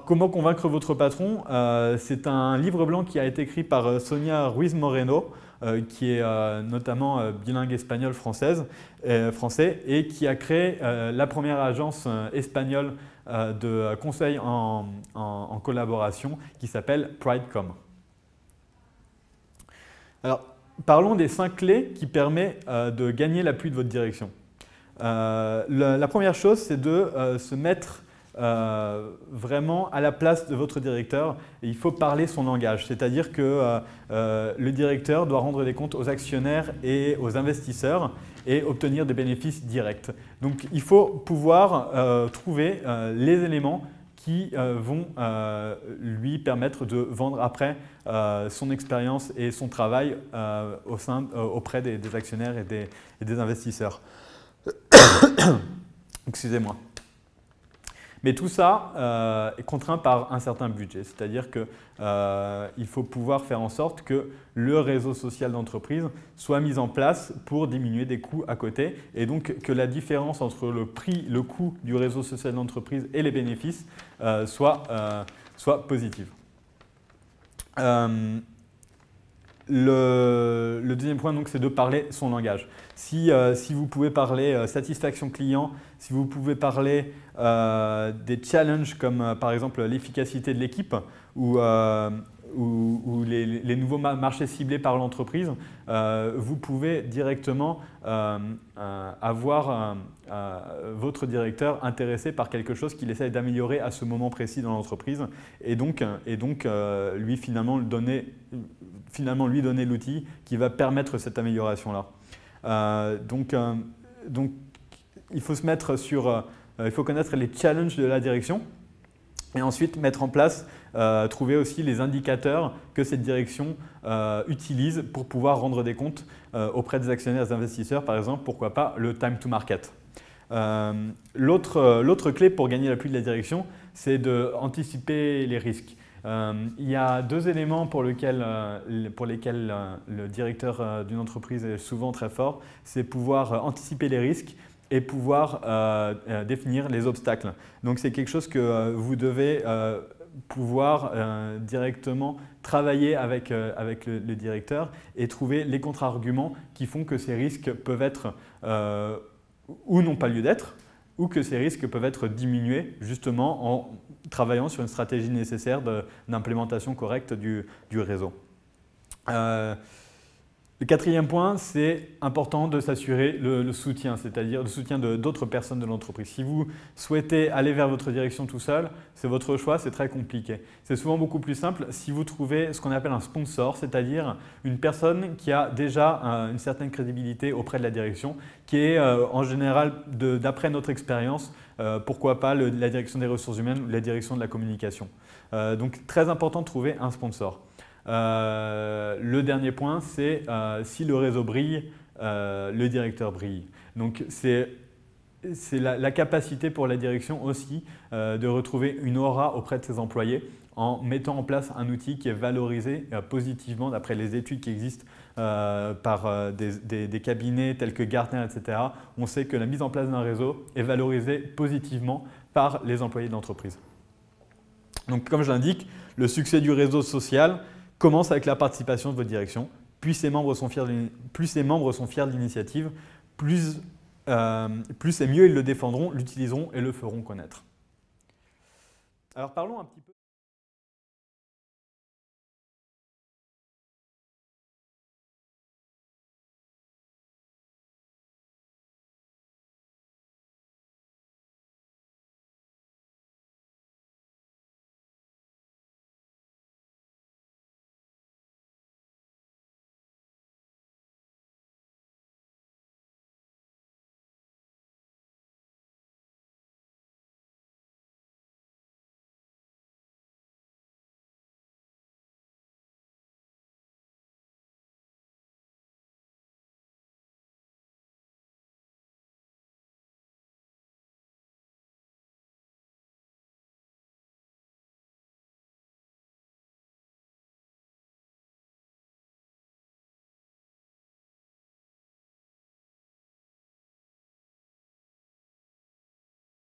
Alors, comment convaincre votre patron? C'est un livre blanc qui a été écrit par Sonia Ruiz Moreno, qui est notamment bilingue espagnol-français et qui a créé la première agence espagnole de conseil en collaboration qui s'appelle Pridecom. Alors, parlons des 5 clés qui permettent de gagner l'appui de votre direction. La première chose, c'est de se mettre vraiment à la place de votre directeur et il faut parler son langage. C'est-à-dire que le directeur doit rendre des comptes aux actionnaires et aux investisseurs et obtenir des bénéfices directs. Donc il faut pouvoir trouver les éléments qui vont lui permettre de vendre après son expérience et son travail auprès des actionnaires et des investisseurs. Excusez-moi. Mais tout ça est contraint par un certain budget, c'est-à-dire qu'il faut pouvoir faire en sorte que le réseau social d'entreprise soit mis en place pour diminuer des coûts à côté et donc que la différence entre le coût du réseau social d'entreprise et les bénéfices soit positive. Le deuxième point, c'est de parler son langage. Si vous pouvez parler satisfaction client, si vous pouvez parler des challenges comme par exemple l'efficacité de l'équipe ou les nouveaux marchés ciblés par l'entreprise, vous pouvez directement avoir votre directeur intéressé par quelque chose qu'il essaie d'améliorer à ce moment précis dans l'entreprise et donc lui finalement lui donner l'outil qui va permettre cette amélioration-là. Donc, il faut se mettre il faut connaître les challenges de la direction et ensuite mettre en place, trouver aussi les indicateurs que cette direction utilise pour pouvoir rendre des comptes auprès des actionnaires et des investisseurs, par exemple, pourquoi pas le time to market. L'autre clé pour gagner l'appui de la direction, c'est d'anticiper les risques. Il y a 2 éléments pour lesquels le directeur d'une entreprise est souvent très fort, c'est pouvoir anticiper les risques et pouvoir définir les obstacles. Donc c'est quelque chose que vous devez pouvoir directement travailler avec le directeur et trouver les contre-arguments qui font que ces risques peuvent être ou n'ont pas lieu d'être, ou que ces risques peuvent être diminués justement en travaillant sur une stratégie nécessaire d'implémentation correcte du réseau. Le 4e point, c'est important de s'assurer le soutien, c'est-à-dire le soutien d'autres personnes de l'entreprise. Si vous souhaitez aller vers votre direction tout seul, c'est votre choix, c'est très compliqué. C'est souvent beaucoup plus simple si vous trouvez ce qu'on appelle un sponsor, c'est-à-dire une personne qui a déjà une certaine crédibilité auprès de la direction, qui est en général, d'après notre expérience, pourquoi pas la direction des ressources humaines ou la direction de la communication. Donc très important de trouver un sponsor. Le dernier point, c'est si le réseau brille, le directeur brille. Donc c'est la capacité pour la direction aussi de retrouver une aura auprès de ses employés en mettant en place un outil qui est valorisé positivement d'après les études qui existent par des cabinets tels que Gartner, etc. On sait que la mise en place d'un réseau est valorisée positivement par les employés de l'entreprise. Donc comme je l'indique, le succès du réseau social commence avec la participation de votre direction. Plus ses membres sont fiers de l'initiative, plus et mieux ils le défendront, l'utiliseront et le feront connaître. Alors parlons un petit peu.